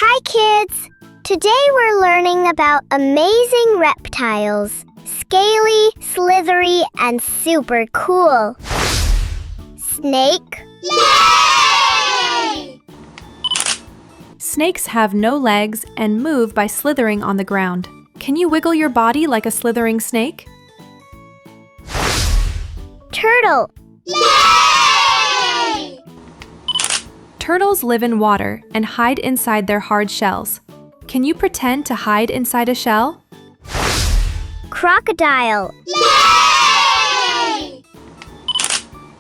Hi kids! Today we're learning about amazing reptiles. Scaly, slithery, and super cool. Snake. Yay! Snakes have no legs and move by slithering on the ground. Can you wiggle your body like a slithering snake? Turtle. Yay! Turtles live in water and hide inside their hard shells. Can you pretend to hide inside a shell? Crocodile. Yay!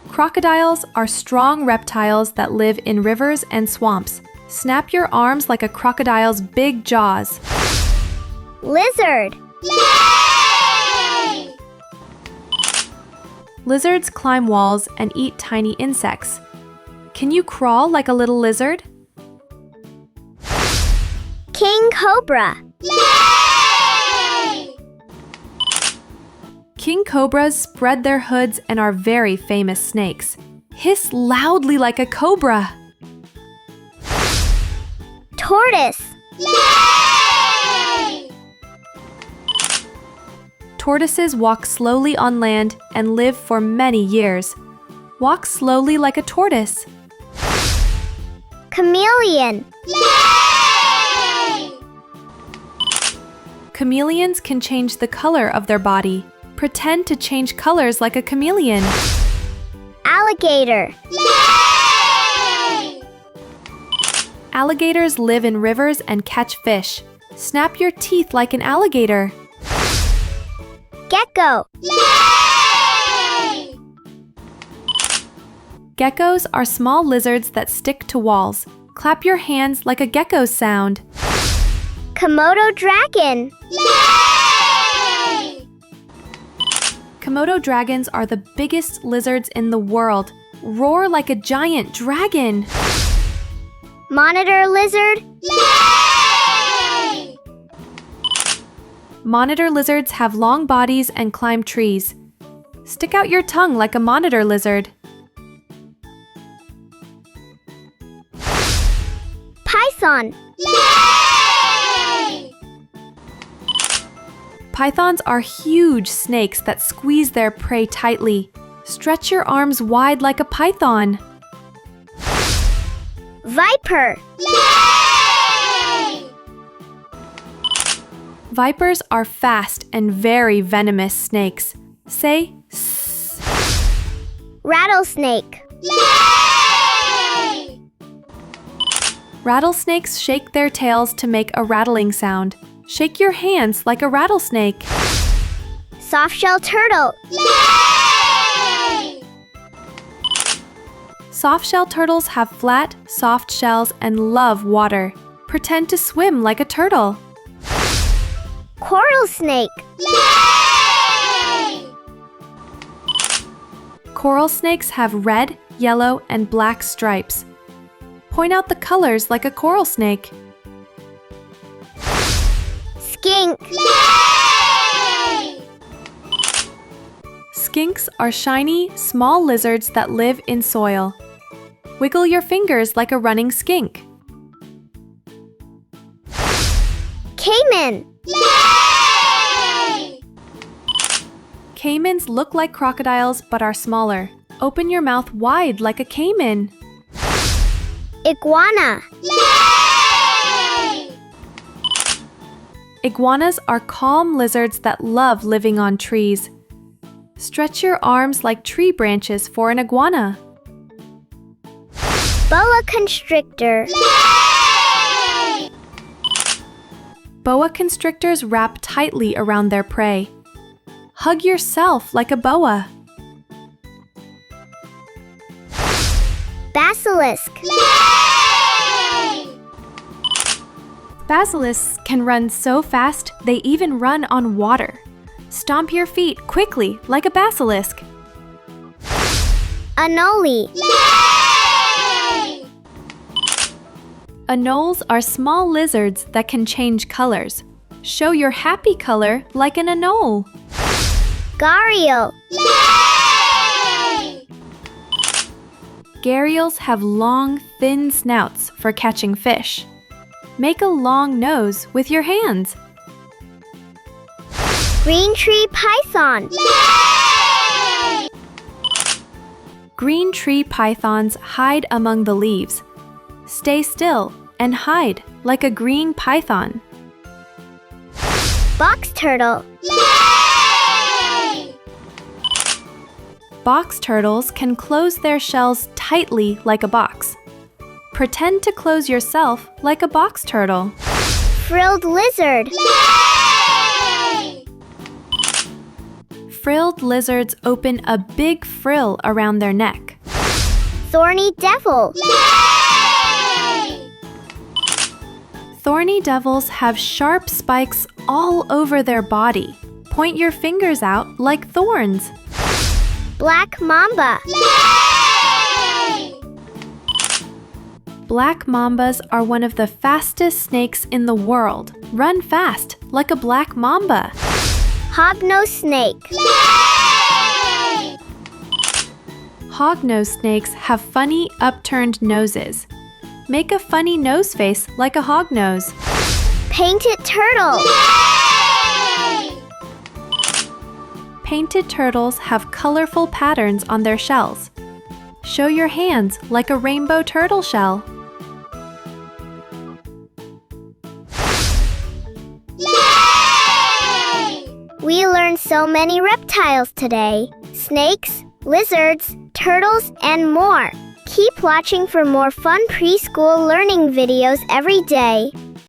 Crocodiles are strong reptiles that live in rivers and swamps. Snap your arms like a crocodile's big jaws. Lizard. Yay! Lizards climb walls and eat tiny insects. Can you crawl like a little lizard? King cobra. Yay! King cobras spread their hoods and are very famous snakes. Hiss loudly like a cobra. Tortoise. Yay! Tortoises walk slowly on land and live for many years. Walk slowly like a tortoise. Chameleon. Yay! Chameleons can change the color of their body. Pretend to change colors like a chameleon. Alligator. Yay! Alligators live in rivers and catch fish. Snap your teeth like an alligator. Gecko. Yay! Geckos are small lizards that stick to walls. Clap your hands like a gecko's sound. Komodo dragon. Yay! Komodo dragons are the biggest lizards in the world. Roar like a giant dragon. Monitor lizard. Yay! Monitor lizards have long bodies and climb trees. Stick out your tongue like a monitor lizard. Python. Yay! Pythons are huge snakes that squeeze their prey tightly. Stretch your arms wide like a python. Viper. Yay! Vipers are fast and very venomous snakes. Say "sss." Rattlesnake. Yay! Rattlesnakes shake their tails to make a rattling sound. Shake your hands like a rattlesnake. Softshell turtle. Yay! Softshell turtles have flat, soft shells and love water. Pretend to swim like a turtle. Coral snake. Yay! Coral snakes have red, yellow, and black stripes. Point out the colors like a coral snake. Skink. Yay! Skinks are shiny, small lizards that live in soil. Wiggle your fingers like a running skink. Caiman. Yay! Caimans look like crocodiles but are smaller. Open your mouth wide like a caiman. Iguana. Yay! Iguanas are calm lizards that love living on trees. Stretch your arms like tree branches for an iguana. Boa constrictor. Yay! Boa constrictors wrap tightly around their prey. Hug yourself like a boa. Basilisk. Yay! Basilisks can run so fast they even run on water. Stomp your feet quickly like a basilisk. Anole. Yay! Anoles are small lizards that can change colors. Show your happy color like an anole. Gharial. Yay! Gharials have long, thin snouts for catching fish. Make a long nose with your hands. Green tree python. Green tree pythons hide among the leaves. Stay still and hide like a green python. Box turtle. Box turtles can close their shells tightly like a box. Pretend to close yourself like a box turtle. Frilled lizard. Frilled lizards open a big frill around their neck. Thorny devil. Thorny devils have sharp spikes all over their body. Point your fingers out like thorns. Black mamba. Black mambas are one of the fastest snakes in the world. Run fast like a black mamba. Hognose snake. Hognose snakes have funny upturned noses. Make a funny nose face like a hognose. Painted turtle. Painted turtles have colorful patterns on their shells. Show your hands like a rainbow turtle shell. We learned so many reptiles today. Snakes, lizards, turtles, and more. Keep watching for more fun preschool learning videos every day.